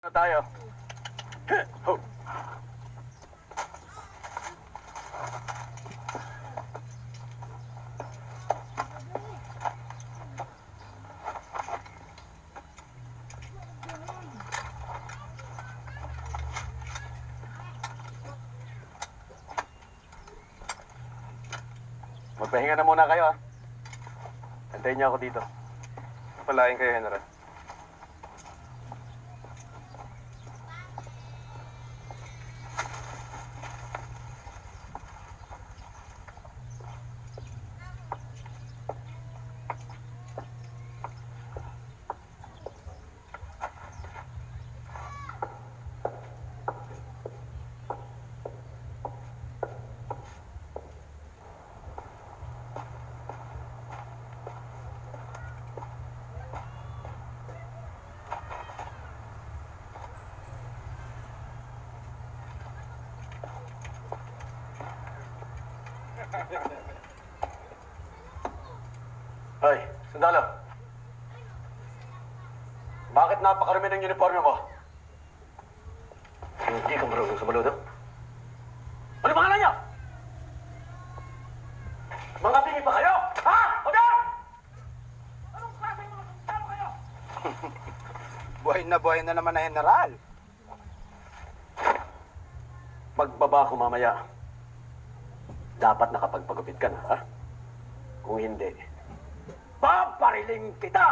Na tayo. Ho. Magpahinga na muna kayo, ah. Antayin niyo ako dito. Palain kayo, General. Hoy, sundalo. Bakit napakarami ng uniforme mo? Hindi ka marunong sumaludo? Ano pangalan niyo? Mga bingi pa kayo? Ha? Order! Anong klaseng mga sundalo kayo? Buhay na naman na General. Pagbaba ko mamaya, dapat nakapagpagupit ka na, ha? Kung hindi, papariling kita!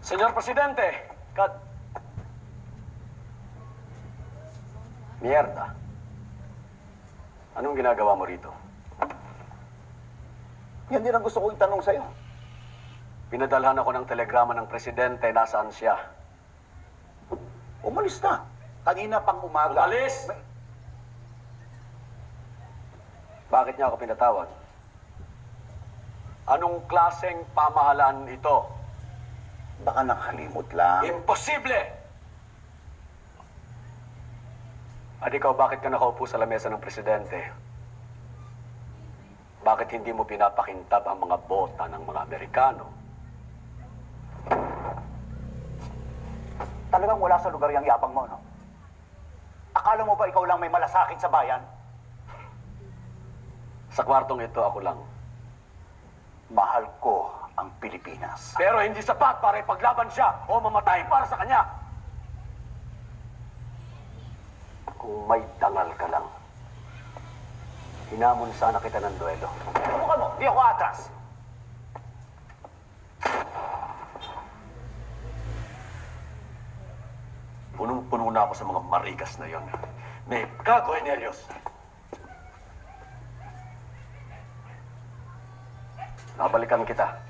Señor Presidente, Mierda. Anong ginagawa mo rito? Yan din ang gusto kong itanong sa'yo. Pinadalhan ako ng telegrama ng Presidente. Nasaan siya? Umalis na. Kanina pang umaga. Umalis! Bakit niya ako pinatawag? Anong klaseng pamahalaan ito? Baka nakalimot lang. Imposible! At ikaw, bakit ka nakaupo sa lamesa ng Presidente? Bakit hindi mo pinapakintab ang mga bota ng mga Amerikano? Talagang wala sa lugar yung yapang mo, no? Akala mo ba ikaw lang may malasakit sa bayan? Sa kwartong ito, ako lang. Mahal ko ang Pilipinas. Pero hindi sapat para ipaglaban siya o mamatay para sa kanya. Kung may dangal ka lang, hinamon sana kita ng duelo. Subukan mo, di ako atras. Punong-puno na ako sa mga marigas na yon. May kago, Enelios. Nabalikan kita.